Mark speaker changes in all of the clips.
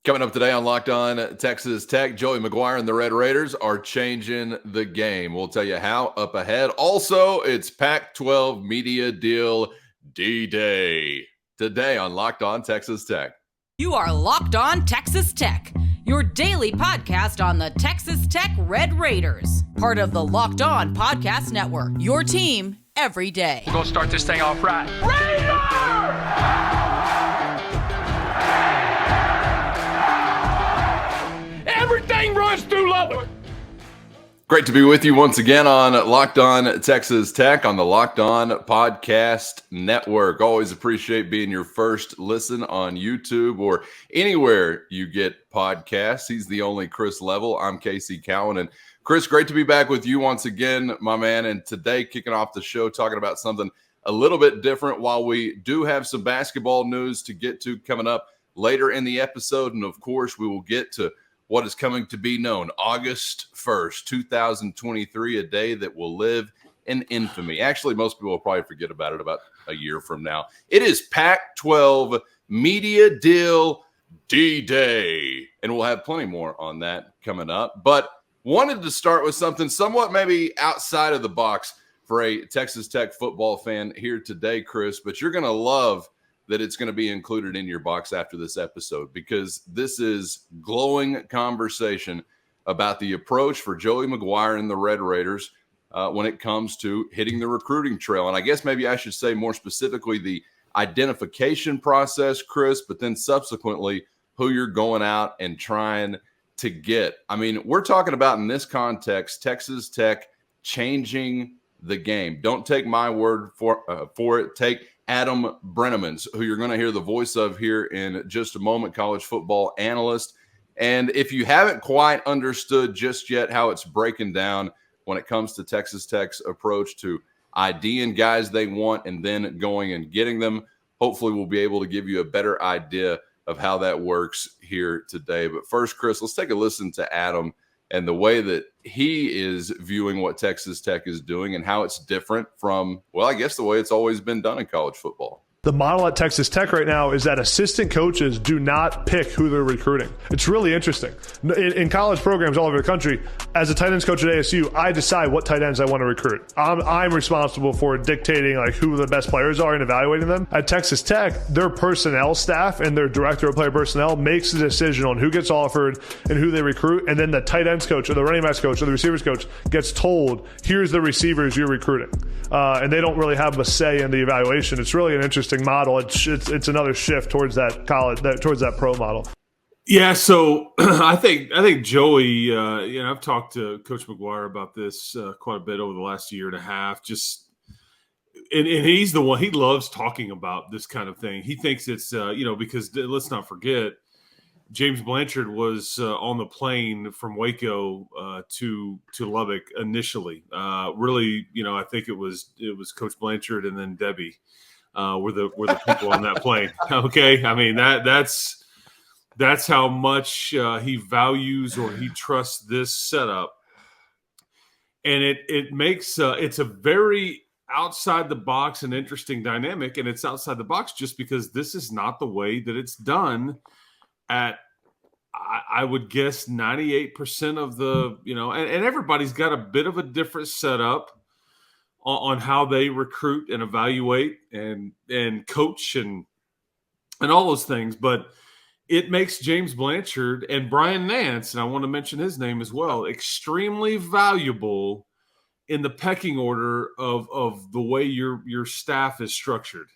Speaker 1: Coming up today on Locked On Texas Tech, Joey McGuire and the Red Raiders are changing the game. We'll tell you how up ahead. Also, it's Pac-12 Media Deal D-Day today on Locked On Texas Tech.
Speaker 2: You are Locked On Texas Tech, your daily podcast on the Texas Tech Red Raiders, part of the Locked On Podcast Network, your team every day.
Speaker 3: We're going to start this thing off right. Raider! Everything runs through Lubbock.
Speaker 1: Great to be with you once again on Locked On Texas Tech on the Locked On Podcast Network. Always appreciate being your first listen on YouTube or anywhere you get podcasts. He's the only Chris Level. I'm Casey Cowan. And Chris, great to be back with you once again, my man. And today, kicking off the show, talking about something a little bit different. While we do have some basketball news to get to coming up later in the episode. And of course, we will get to what is coming to be known August 1st, 2023, a day that will live in infamy. Actually, most people will probably forget about it about a year from now. It is Pac-12 Media Deal D-Day, and we'll have plenty more on that coming up. But wanted to start with something somewhat maybe outside of the box for a Texas Tech football fan here today, Chris, but you're going to love that it's going to be included in your box after this episode, because this is glowing conversation about the approach for Joey McGuire and the Red Raiders when it comes to hitting the recruiting trail. And I guess maybe I should say more specifically the identification process, Chris, but then subsequently who you're going out and trying to get. I mean, we're talking about in this context, Texas Tech changing the game. Don't take my word for it. Take Adam Brenneman's, who you're going to hear the voice of here in just a moment, college football analyst. And if you haven't quite understood just yet how it's breaking down when it comes to Texas Tech's approach to IDing guys they want and then going and getting them, hopefully we'll be able to give you a better idea of how that works here today. But first, Chris, let's take a listen to Adam and the way that he is viewing what Texas Tech is doing and how it's different from, well, I guess the way it's always been done in college football.
Speaker 4: The model at Texas Tech right now is that assistant coaches do not pick who they're recruiting. It's really interesting. In college programs all over the country, as a tight ends coach at ASU, I decide what tight ends I want to recruit. I'm responsible for dictating like who the best players are and evaluating them. At Texas Tech, their personnel staff and their director of player personnel makes the decision on who gets offered and who they recruit, and then the tight ends coach or the running backs coach or the receivers coach gets told, here's the receivers you're recruiting. And they don't really have a say in the evaluation. It's really an interesting model. It's another shift towards that towards that pro model.
Speaker 5: Yeah, so I think Joey, I've talked to Coach McGuire about this quite a bit over the last year and a half. And he's the one, he loves talking about this kind of thing. He thinks it's because let's not forget, James Blanchard was on the plane from Waco to Lubbock initially. Really, I think it was Coach Blanchard and then Debbie. Were the people on that plane. Okay. I mean, that's how much he values or he trusts this setup. And it makes it's a very outside the box and interesting dynamic. And it's outside the box just because this is not the way that it's done at, I would guess 98% of the, and everybody's got a bit of a different setup on how they recruit and evaluate and coach and all those things. But it makes James Blanchard and Brian Nance, and I want to mention his name as well, extremely valuable in the pecking order of the way your staff is structured.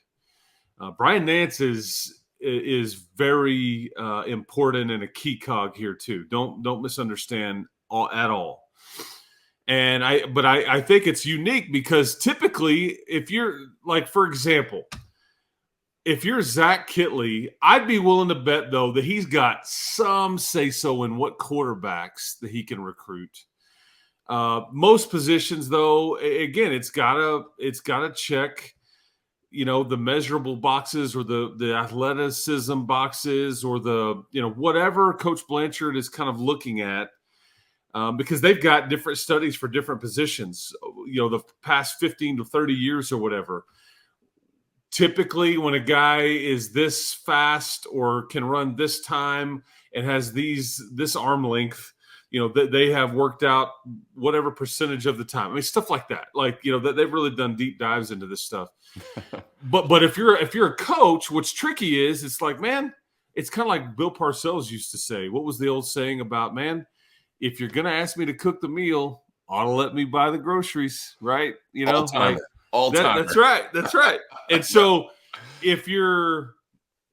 Speaker 5: Brian Nance is very important and a key cog here too. Don't misunderstand at all. And I think it's unique because typically if you're like, for example, if you're Zach Kitley, I'd be willing to bet though that he's got some say-so in what quarterbacks that he can recruit. Most positions though, again, it's gotta check, the measurable boxes or the athleticism boxes or the, whatever Coach Blanchard is kind of looking at. Because they've got different studies for different positions, the past 15 to 30 years or whatever. Typically, when a guy is this fast or can run this time and has this arm length, that they have worked out whatever percentage of the time. I mean, stuff like that. Like, that they've really done deep dives into this stuff. But if you're a coach, what's tricky is it's like, man, it's kind of like Bill Parcells used to say. What was the old saying about, man, if you're going to ask me to cook the meal, ought to let me buy the groceries, right?
Speaker 1: All time.
Speaker 5: That's right. That's right. And so if you're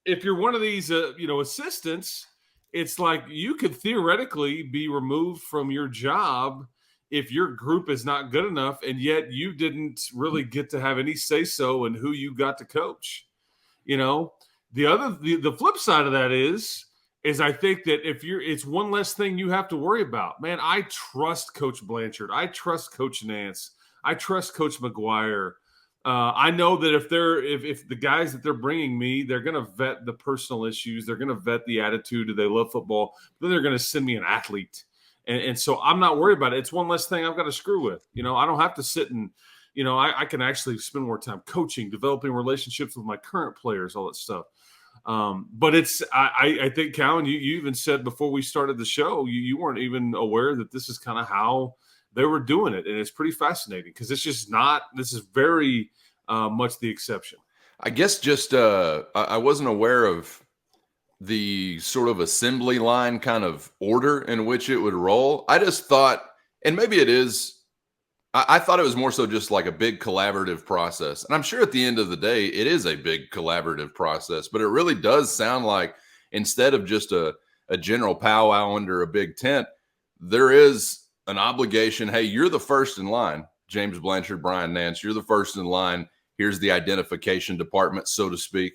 Speaker 5: one of these, assistants, it's like you could theoretically be removed from your job if your group is not good enough, and yet you didn't really get to have any say-so in who you got to coach. The flip side of that is I think that it's one less thing you have to worry about. Man, I trust Coach Blanchard. I trust Coach Nance. I trust Coach McGuire. I know that if the guys that they're bringing me, they're going to vet the personal issues. They're going to vet the attitude. Do they love football? Then they're going to send me an athlete. And so I'm not worried about it. It's one less thing I've got to screw with. I don't have to sit and, I can actually spend more time coaching, developing relationships with my current players, all that stuff. But I think, Calvin, you even said before we started the show, you weren't even aware that this is kind of how they were doing it. And it's pretty fascinating because it's just this is very much the exception.
Speaker 1: I guess just I wasn't aware of the sort of assembly line kind of order in which it would roll. I just thought, and maybe it is, I thought it was more so just like a big collaborative process. And I'm sure at the end of the day, it is a big collaborative process, but it really does sound like instead of just a general powwow under a big tent, there is an obligation. Hey, you're the first in line, James Blanchard, Brian Nance, you're the first in line. Here's the identification department, so to speak.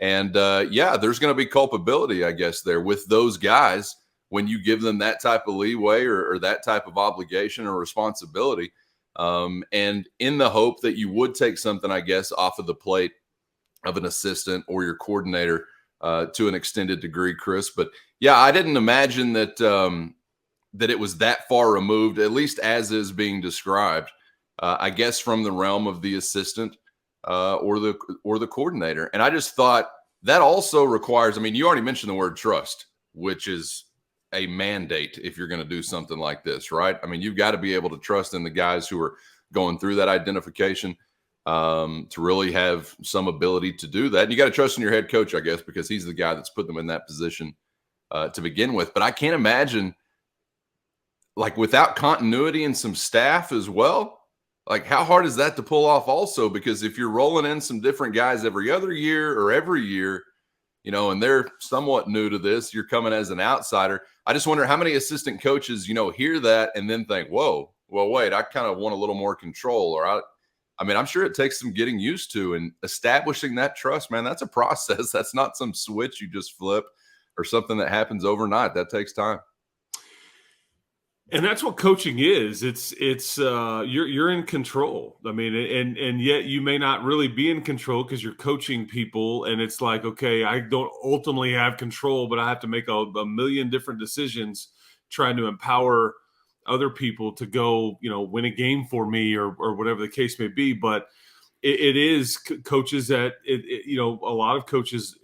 Speaker 1: And there's going to be culpability, I guess, there with those guys when you give them that type of leeway or that type of obligation or responsibility. And in the hope that you would take something, I guess, off of the plate of an assistant or your coordinator to an extended degree, Chris. But yeah, I didn't imagine that that it was that far removed, at least as is being described, I guess, from the realm of the assistant or the coordinator. And I just thought that also requires, I mean, you already mentioned the word trust, which is a mandate if you're going to do something like this, right? I mean, you've got to be able to trust in the guys who are going through that identification to really have some ability to do that. And you got to trust in your head coach, I guess, because he's the guy that's put them in that position to begin with. But I can't imagine, like, without continuity and some staff as well, like, how hard is that to pull off also? Because if you're rolling in some different guys every other year or every year, and they're somewhat new to this, you're coming as an outsider. I just wonder how many assistant coaches, hear that and then think, whoa, well, wait, I kind of want a little more control. Or I mean, I'm sure it takes some getting used to and establishing that trust, man. That's a process. That's not some switch you just flip or something that happens overnight. That takes time.
Speaker 5: And that's what coaching is. It's you're in control. I mean, and yet you may not really be in control because you're coaching people, and it's like, okay, I don't ultimately have control, but I have to make a million different decisions trying to empower other people to go, win a game for me or whatever the case may be. But it is coaches that a lot of coaches,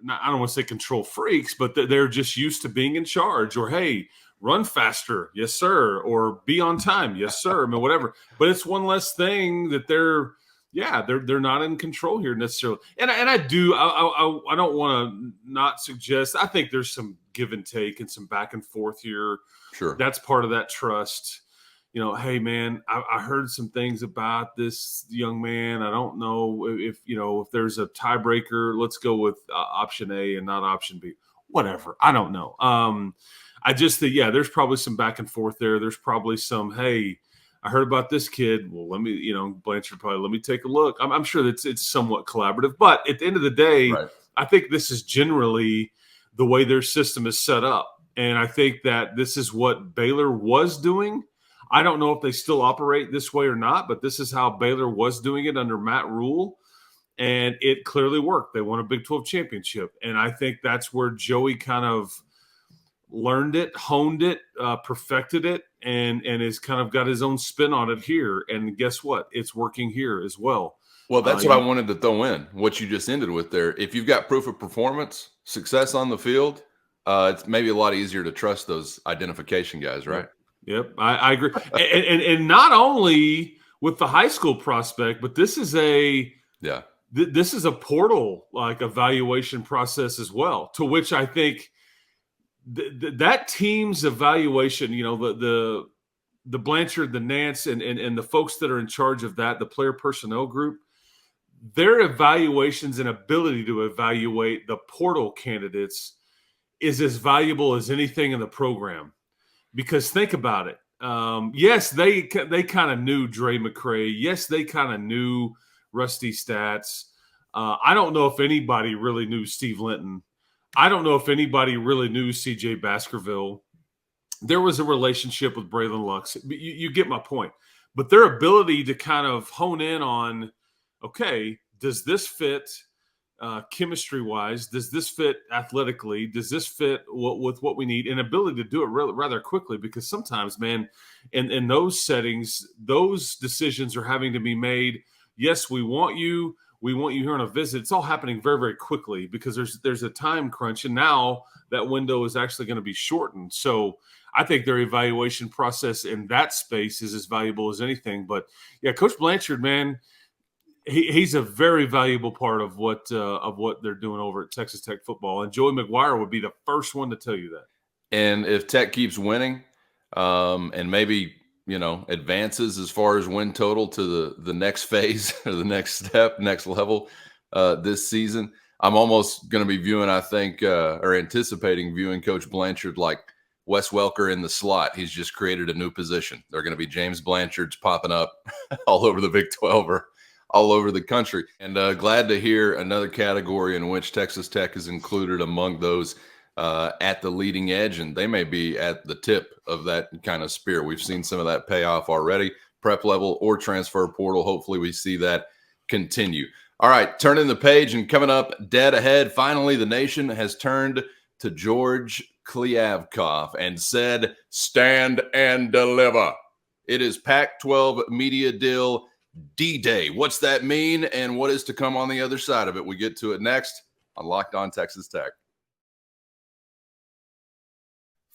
Speaker 5: I don't want to say control freaks, but they're just used to being in charge, or, hey, run faster, yes, sir, or be on time, yes, sir. I mean, whatever. But it's one less thing that they're not in control here necessarily. And I don't want to not suggest. I think there's some give and take and some back and forth here.
Speaker 1: Sure,
Speaker 5: that's part of that trust. Hey, man, I heard some things about this young man. I don't know if there's a tiebreaker. Let's go with option A and not option B. Whatever. I don't know. I just think, there's probably some back and forth there. There's probably some, hey, I heard about this kid. Well, let me, Blanchard probably, let me take a look. I'm sure that it's somewhat collaborative. But at the end of the day, right, I think this is generally the way their system is set up. And I think that this is what Baylor was doing. I don't know if they still operate this way or not, but this is how Baylor was doing it under Matt Rule. And it clearly worked. They won a Big 12 championship. And I think that's where Joey kind of learned it, honed it, perfected it, and has kind of got his own spin on it here. And guess what? It's working here as well.
Speaker 1: Well, that's what I wanted to throw in, what you just ended with there. If you've got proof of performance, success on the field, it's maybe a lot easier to trust those identification guys, right?
Speaker 5: Yep, I agree. and not only with the high school prospect, but this is a portal like evaluation process as well. To which I think that team's evaluation, the Blanchard, the Nance, and the folks that are in charge of that, the player personnel group, their evaluations and ability to evaluate the portal candidates is as valuable as anything in the program. Because think about it. Yes, they kind of knew Dre McCray. Yes, they kind of knew Rusty Stats. I don't know if anybody really knew Steve Linton. I don't know if anybody really knew C.J. Baskerville. There was a relationship with Braylon Lux. You get my point. But their ability to kind of hone in on, okay, does this fit chemistry-wise? Does this fit athletically? Does this fit with what we need? And ability to do it rather quickly, because sometimes, man, in those settings, those decisions are having to be made. Yes, we want you here on a visit. It's all happening very, very quickly because there's a time crunch, and now that window is actually going to be shortened. So I think their evaluation process in that space is as valuable as anything. But yeah, Coach Blanchard, man, he's a very valuable part of what they're doing over at Texas Tech football. And Joey McGuire would be the first one to tell you that.
Speaker 1: And if Tech keeps winning, and maybe advances as far as win total to the next phase or the next step, next level this season, I'm almost going to be viewing, I think, or anticipating viewing Coach Blanchard like Wes Welker in the slot. He's just created a new position. They're going to be James Blanchards popping up all over the Big 12 or all over the country. And glad to hear another category in which Texas Tech is included among those at the leading edge, and they may be at the tip of that kind of spear. We've seen some of that pay off already, prep level or transfer portal. Hopefully we see that continue. All right, turning the page and coming up dead ahead, finally the nation has turned to George Kliavkoff and said, stand and deliver. It is Pac-12 media deal D-Day. What's that mean, and what is to come on the other side of it? We get to it next on Locked On Texas Tech.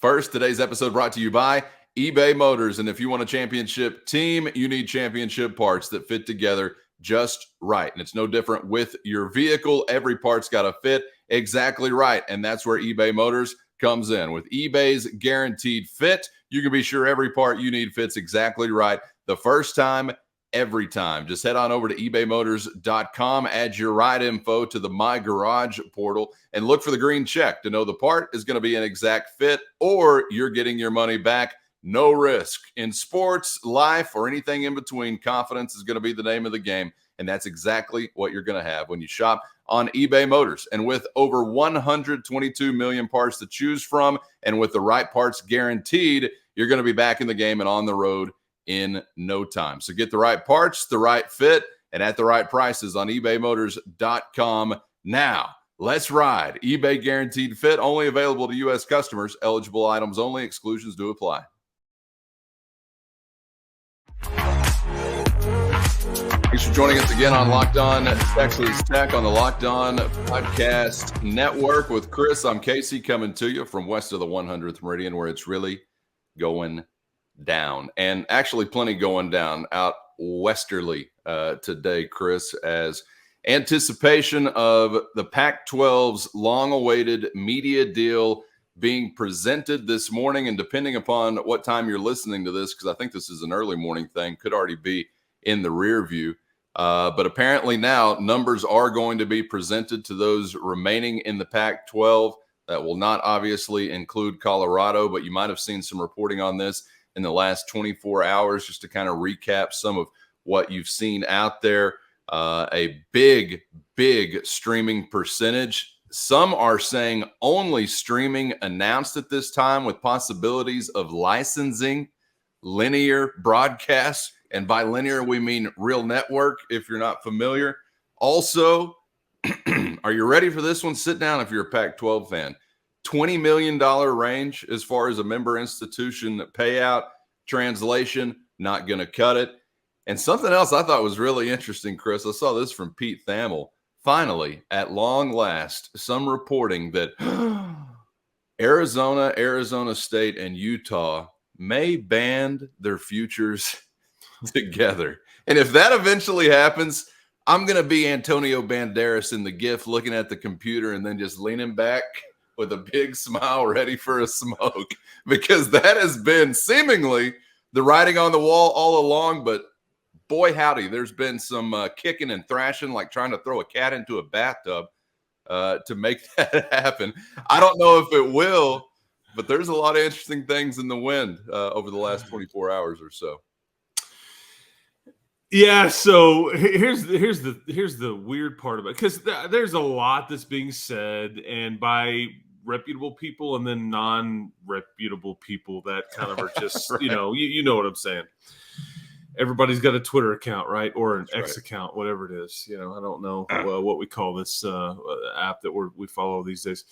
Speaker 1: First, today's episode brought to you by eBay Motors. And if you want a championship team, you need championship parts that fit together just right. And it's no different with your vehicle. Every part's got to fit exactly right. And that's where eBay Motors comes in. With eBay's guaranteed fit, you can be sure every part you need fits exactly right the first time, every time. Just head on over to ebaymotors.com, add your ride info to the My Garage portal, and look for the green check to know the part is going to be an exact fit or you're getting your money back. No risk. In sports, life, or anything in between, confidence is going to be the name of the game, and that's exactly what you're going to have when you shop on eBay Motors. And with over 122 million parts to choose from, and with the right parts guaranteed, you're going to be back in the game and on the road in no time. So get the right parts, the right fit, and at the right prices on ebaymotors.com now. Let's ride. eBay guaranteed fit, only available to U.S. customers. Eligible items only. Exclusions do apply. Thanks for joining us again on Locked On Texas Tech on the Locked On Podcast Network with Chris. I'm Casey, coming to you from west of the 100th Meridian, where it's really going down, and actually plenty going down out westerly today, Chris, as anticipation of the Pac-12's long-awaited media deal being presented this morning. And depending upon what time you're listening to this, because I think this is an early morning thing, could already be in the rear view. But apparently now numbers are going to be presented to those remaining in the Pac-12. That will not obviously include Colorado, but you might have seen some reporting on this in the last 24 hours, just to kind of recap some of what you've seen out there. A big streaming percentage. Some are saying only streaming announced at this time, with possibilities of licensing linear broadcasts. And by linear, we mean real network, if you're not familiar. Also, are you ready for this one? Sit down if you're a Pac-12 fan. $20 million range as far as a member institution payout. Translation, not going to cut it. And something else I thought was really interesting, Chris. I saw this from Pete Thamel. Finally, at long last, some reporting that Arizona State, and Utah may band their futures together. And if that eventually happens, I'm going to be Antonio Banderas in the GIF looking at the computer and then just leaning back with a big smile ready for a smoke, because that has been seemingly the writing on the wall all along. But boy, howdy, there's been some kicking and thrashing, like trying to throw a cat into a bathtub to make that happen. I don't know if it will, but there's a lot of interesting things in the wind over the last 24 hours or so.
Speaker 5: Yeah, so here's the weird part of it, because there's a lot that's being said, and by reputable people and then non-reputable people that kind of are just
Speaker 1: Right.
Speaker 5: you know what I'm saying. Everybody's got a Twitter account, right, or an
Speaker 1: That's
Speaker 5: X
Speaker 1: right.
Speaker 5: account, whatever it is. I don't know what we call this app that we follow these days.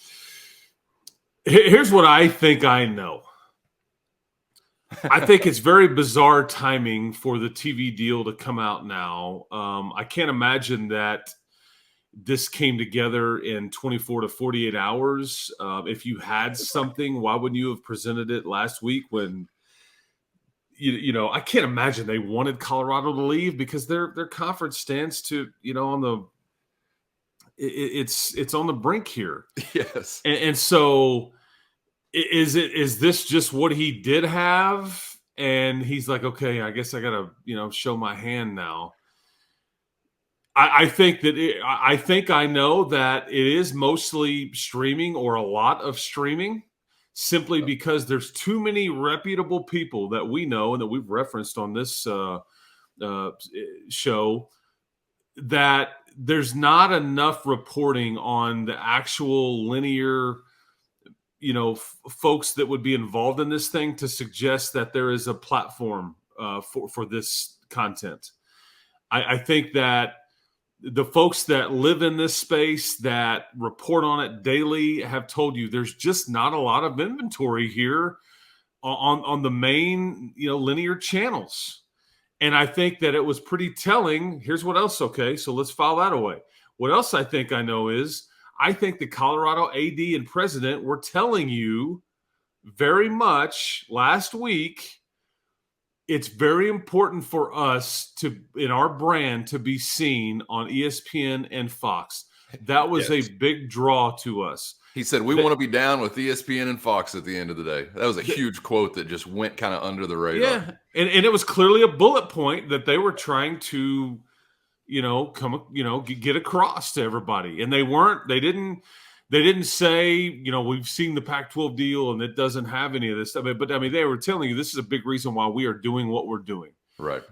Speaker 5: Here's what I think I know. I think it's very bizarre timing for the TV deal to come out now. I can't imagine that this came together in 24 to 48 hours. If you had something, why wouldn't you have presented it last week when, I can't imagine they wanted Colorado to leave, because their conference stands to, it's on the brink here.
Speaker 1: Yes.
Speaker 5: And so is this just what he did have? And he's like, okay, I guess I got to, show my hand now. I think I know that it is mostly streaming, or a lot of streaming, simply because there's too many reputable people that we know and that we've referenced on this show, that there's not enough reporting on the actual linear folks that would be involved in this thing to suggest that there is a platform for this content. I think that the folks that live in this space, that report on it daily, have told you there's just not a lot of inventory here on the main linear channels. And I think that it was pretty telling. Here's what else. Okay, so let's file that away. What else I think I know is, I think the Colorado AD and president were telling you very much last week, it's very important for us in our brand to be seen on ESPN and Fox. That was a big draw to us.
Speaker 1: He said, we want to be down with ESPN and Fox at the end of the day. That was a huge quote that just went kind of under the radar.
Speaker 5: Yeah, and it was clearly a bullet point that they were trying to get across to everybody. And they didn't say, we've seen the Pac-12 deal and it doesn't have any of this stuff. But they were telling you this is a big reason why we are doing what we're doing.
Speaker 1: Right.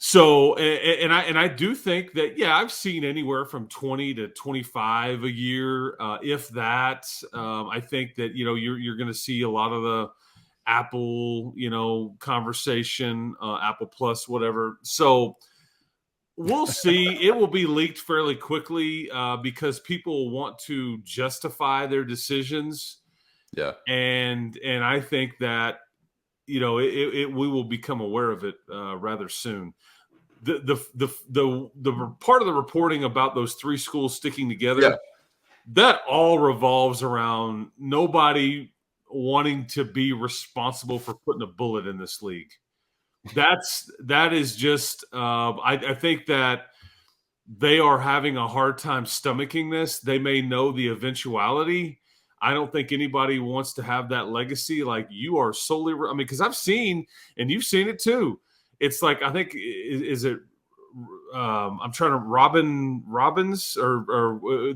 Speaker 5: So, and I do think that, I've seen anywhere from 20 to 25 a year, if that. I think that, you're going to see a lot of the Apple, conversation, Apple Plus, whatever. So, we'll see. It will be leaked fairly quickly because people want to justify their decisions.
Speaker 1: Yeah.
Speaker 5: And I think that, we will become aware of it rather soon. The part of the reporting about those three schools sticking together, that all revolves around nobody wanting to be responsible for putting a bullet in this league. That is just I think that they are having a hard time stomaching this. They may know the eventuality. I don't think anybody wants to have that legacy. Like, you are solely, because I've seen, and you've seen it too. It's like, I think, is it I'm trying to Robbins or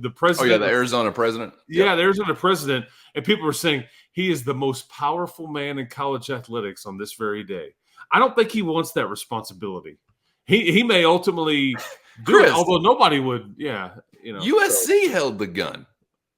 Speaker 5: the president.
Speaker 1: Oh yeah, the Arizona president.
Speaker 5: Yeah, the Arizona president, and people are saying he is the most powerful man in college athletics on this very day. I don't think he wants that responsibility. He may ultimately do it, although nobody would.
Speaker 1: USC held the gun.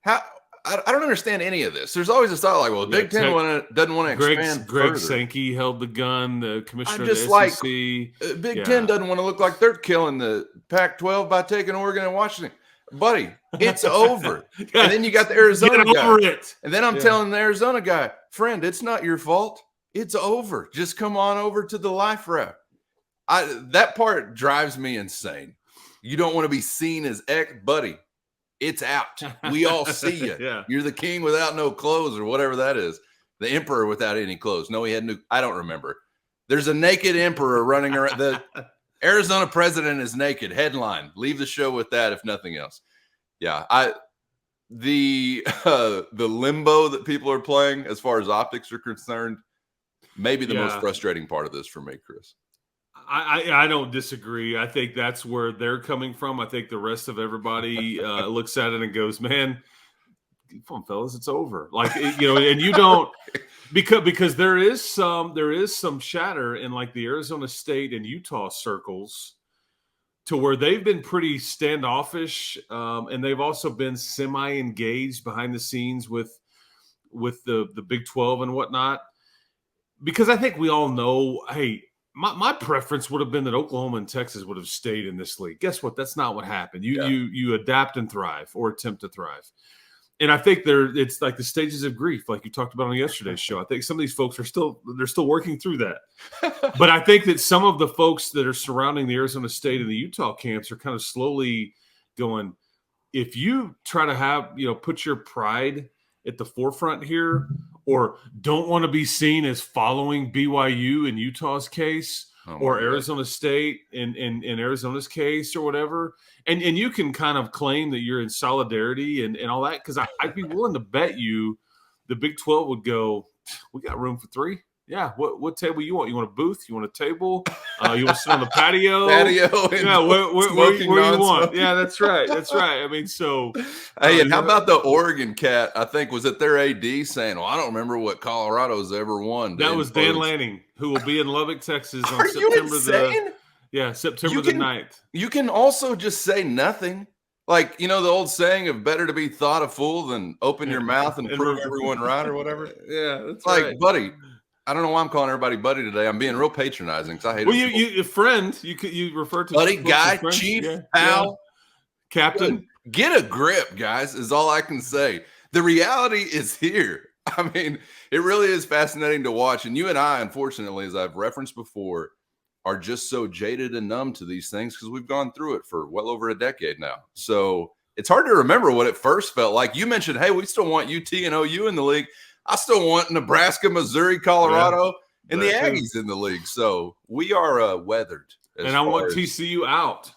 Speaker 1: How? I don't understand any of this. There's always a thought like, well, the Big Ten doesn't want to expand.
Speaker 5: Greg Sankey held the gun. The commissioner of the SEC.
Speaker 1: Like, Big Ten doesn't want to look like they're killing the Pac-12 by taking Oregon and Washington. Buddy, it's over. And then you got the Arizona guy. And then I'm telling the Arizona guy, friend, it's not your fault. It's over. Just come on over to the life raft. That part drives me insane. You don't want to be seen as buddy. It's out. We all see you.
Speaker 5: Yeah.
Speaker 1: You're the king without no clothes or whatever that is. The emperor without any clothes. No, he had no. I don't remember. There's a naked emperor running around. The Arizona president is naked. Headline. Leave the show with that, if nothing else. Yeah, the limbo that people are playing as far as optics are concerned, maybe the most frustrating part of this for me, Chris.
Speaker 5: I don't disagree. I think that's where they're coming from. I think the rest of everybody looks at it and goes, "Man, come on, fellas, it's over." Like, and you don't. Because there is some chatter in like the Arizona State and Utah circles to where they've been pretty standoffish, and they've also been semi-engaged behind the scenes with the Big 12 and whatnot. Because I think we all know, hey, my preference would have been that Oklahoma and Texas would have stayed in this league. Guess what? That's not what happened. You adapt and thrive, or attempt to thrive. And I think it's like the stages of grief, like you talked about on yesterday's show. I think some of these folks are still working through that. But I think that some of the folks that are surrounding the Arizona State and the Utah camps are kind of slowly going, if you try to put your pride at the forefront here, or don't want to be seen as following BYU in Utah's case, or Arizona State in Arizona's case, or whatever. And you can kind of claim that you're in solidarity and all that, because I'd be willing to bet you the Big 12 would go, we got room for 3. Yeah, what table you want? You want a booth? You want a table? You want to sit on the patio? Yeah, where you want? Yeah, that's right. That's right. I mean, so.
Speaker 1: Hey, and how about the Oregon cat? I think was it their AD saying, "Well, I don't remember what Colorado's ever won."
Speaker 5: That was Dan Lanning, who will be in Lubbock, Texas on September the 9th.
Speaker 1: You can also just say nothing. Like, the old saying of better to be thought a fool than open your mouth and prove everyone right, or whatever.
Speaker 5: Yeah, that's
Speaker 1: like,
Speaker 5: right.
Speaker 1: Buddy. I don't know why I'm calling everybody buddy today. I'm being real patronizing because I hate.
Speaker 5: Well, you friend. You refer to
Speaker 1: buddy, guy, chief, pal,
Speaker 5: captain.
Speaker 1: Get a grip, guys. Is all I can say. The reality is here. I mean, it really is fascinating to watch. And you and I, unfortunately, as I've referenced before, are just so jaded and numb to these things because we've gone through it for well over a decade now. So it's hard to remember what it first felt like. You mentioned, hey, we still want UT and OU in the league. I still want Nebraska, Missouri, Colorado, and the Aggies in the league. So we are weathered.
Speaker 5: And I want TCU out.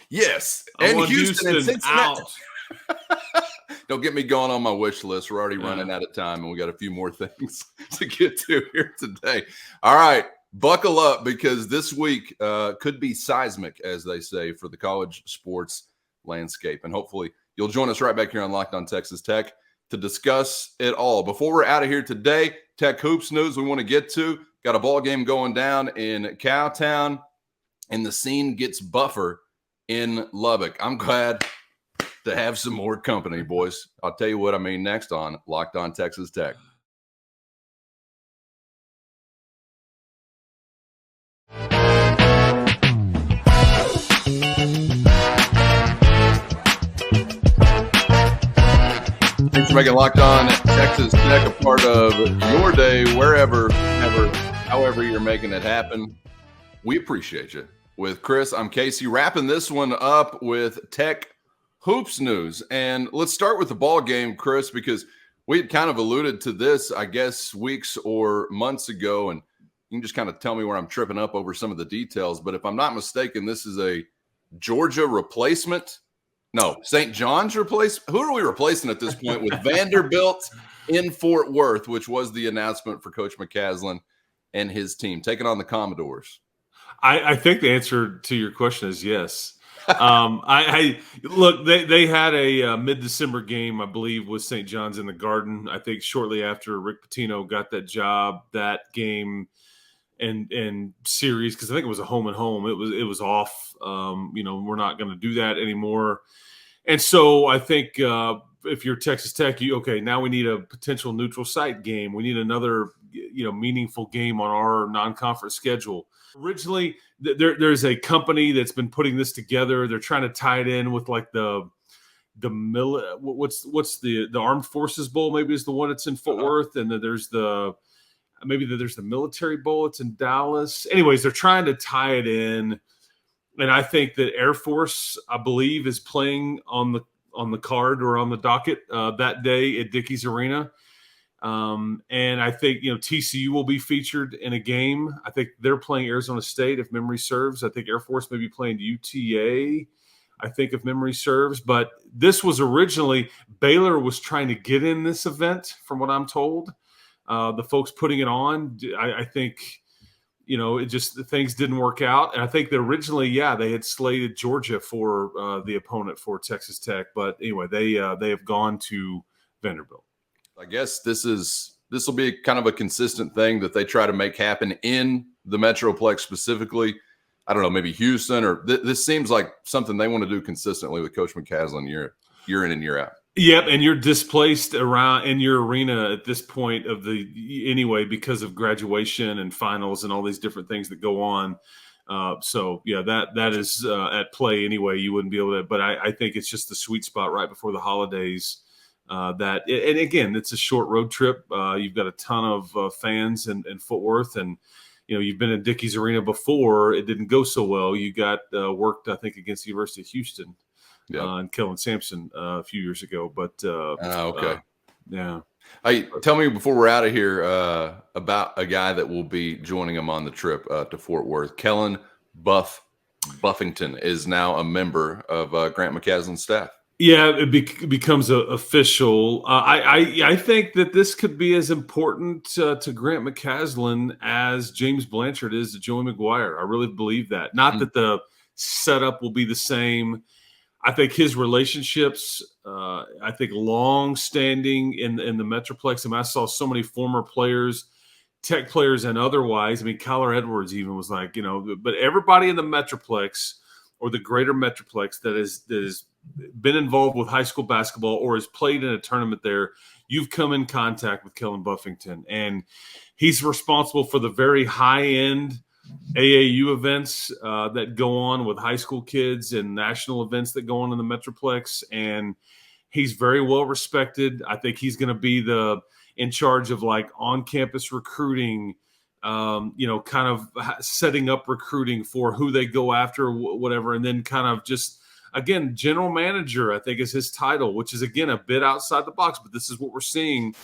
Speaker 1: Yes.
Speaker 5: And
Speaker 1: Houston and Cincinnati.
Speaker 5: Out.
Speaker 1: Don't get me going on my wish list. We're already running out of time, and we got a few more things to get to here today. All right. Buckle up, because this week could be seismic, as they say, for the college sports landscape. And hopefully you'll join us right back here on Locked On Texas Tech to discuss it all. Before we're out of here today, Tech Hoops news we want to get to. Got a ball game going down in Cowtown, and the scene gets buffer in Lubbock. I'm glad to have some more company, boys. I'll tell you what I mean next on Locked On Texas Tech. Thanks for making Locked On Texas Tech a part of your day, wherever, however you're making it happen. We appreciate you. With Chris, I'm Casey, wrapping this one up with Tech Hoops news. And let's start with the ball game, Chris, because we had kind of alluded to this, I guess, weeks or months ago, and you can just kind of tell me where I'm tripping up over some of the details. But if I'm not mistaken, this is a Georgia replacement. No, St. John's replacement. Who are we replacing at this point with Vanderbilt in Fort Worth, which was the announcement for Coach McCaslin and his team taking on the Commodores?
Speaker 5: I think the answer to your question is yes. I look, they had a mid-December game, I believe, with St. John's in the Garden. I think shortly after Rick Pitino got that job, that game and series, because I think it was a home and home. It was off. We're not going to do that anymore. And so I think if you're Texas Tech, now we need a potential neutral site game. We need another meaningful game on our non-conference schedule. Originally, there's a company that's been putting this together. They're trying to tie it in with like the Armed Forces Bowl, maybe is the one that's in Fort Worth, and then there's the Military Bowl. It's in Dallas. Anyways, they're trying to tie it in. And I think that Air Force, I believe, is playing on the card or on the docket that day at Dickies Arena. And I think, TCU will be featured in a game. I think they're playing Arizona State, if memory serves. I think Air Force may be playing UTA, I think, if memory serves. But this was originally – Baylor was trying to get in this event, from what I'm told. The folks putting it on, I think – it just things didn't work out. And I think that originally, they had slated Georgia for the opponent for Texas Tech. But anyway, they have gone to Vanderbilt.
Speaker 1: I guess this will be kind of a consistent thing that they try to make happen in the Metroplex specifically. I don't know, maybe Houston, or this seems like something they want to do consistently with Coach McCaslin year in and year out. Yep,
Speaker 5: and you're displaced around in your arena at this point of anyway because of graduation and finals and all these different things that go on. That is at play anyway. You wouldn't be able to, but I think it's just the sweet spot right before the holidays. And again, it's a short road trip. You've got a ton of fans in Fort Worth, and you've been in Dickies Arena before. It didn't go so well. You got worked, I think, against the University of Houston. And Kellen Sampson a few years ago, but
Speaker 1: Hey, tell me before we're out of here about a guy that will be joining him on the trip to Fort Worth. Kellen Buffington is now a member of Grant McCaslin's staff.
Speaker 5: Yeah, it becomes official. I think that this could be as important to Grant McCaslin as James Blanchard is to Joey McGuire. I really believe that. Not that the setup will be the same. I think his relationships, long-standing in the Metroplex. I mean, I saw so many former players, Tech players and otherwise. I mean, Kyler Edwards even was like, but everybody in the Metroplex or the greater Metroplex that has been involved with high school basketball or has played in a tournament there, you've come in contact with Kellen Buffington. And he's responsible for the very high-end AAU events that go on with high school kids and national events that go on in the Metroplex. And he's very well respected. I think he's going to be in charge of like on-campus recruiting, kind of setting up recruiting for who they go after, whatever. And then kind of just, again, general manager, I think is his title, which is, again, a bit outside the box. But this is what we're seeing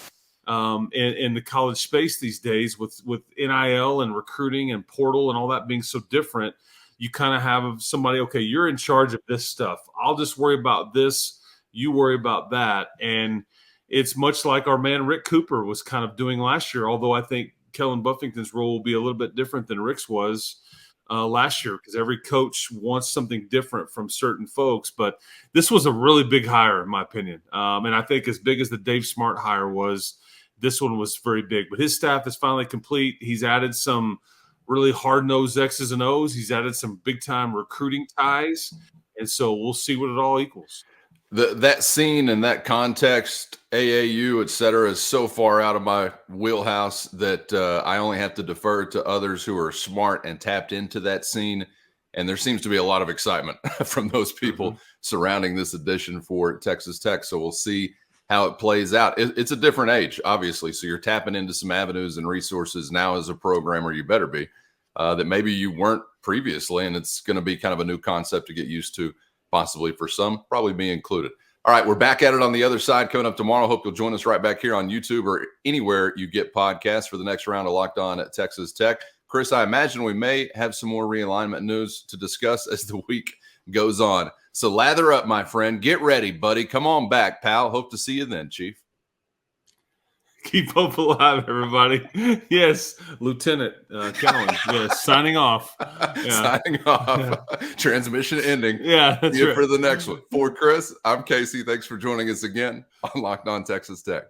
Speaker 5: in the college space these days with NIL and recruiting and portal and all that being so different. You kind of have somebody, okay, you're in charge of this stuff. I'll just worry about this. You worry about that. And it's much like our man Rick Cooper was kind of doing last year, although I think Kellen Buffington's role will be a little bit different than Rick's was last year because every coach wants something different from certain folks. But this was a really big hire, in my opinion. And I think as big as the Dave Smart hire was, this one was very big. But his staff is finally complete. He's added some really hard-nosed X's and O's. He's added some big-time recruiting ties. And so we'll see what it all equals.
Speaker 1: That scene and that context, AAU, et cetera, is so far out of my wheelhouse that I only have to defer to others who are smart and tapped into that scene. And there seems to be a lot of excitement from those people surrounding this edition for Texas Tech. So we'll see how it plays out. It's a different age, obviously. So you're tapping into some avenues and resources now as a programmer, you better be, that maybe you weren't previously. And it's going to be kind of a new concept to get used to, possibly for some, probably me included. All right, we're back at it on the other side coming up tomorrow. Hope you'll join us right back here on YouTube or anywhere you get podcasts for the next round of Locked On at Texas Tech. Chris, I imagine we may have some more realignment news to discuss as the week goes on. So lather up, my friend. Get ready, buddy. Come on back, pal. Hope to see you then, Chief.
Speaker 5: Keep hope alive, everybody. Yes, Lieutenant Kellen. Yes, signing off. Yeah.
Speaker 1: Signing off. Yeah. Transmission ending.
Speaker 5: Yeah, that's
Speaker 1: See you
Speaker 5: right.
Speaker 1: for the next one. For Chris, I'm Casey. Thanks for joining us again on Locked On Texas Tech.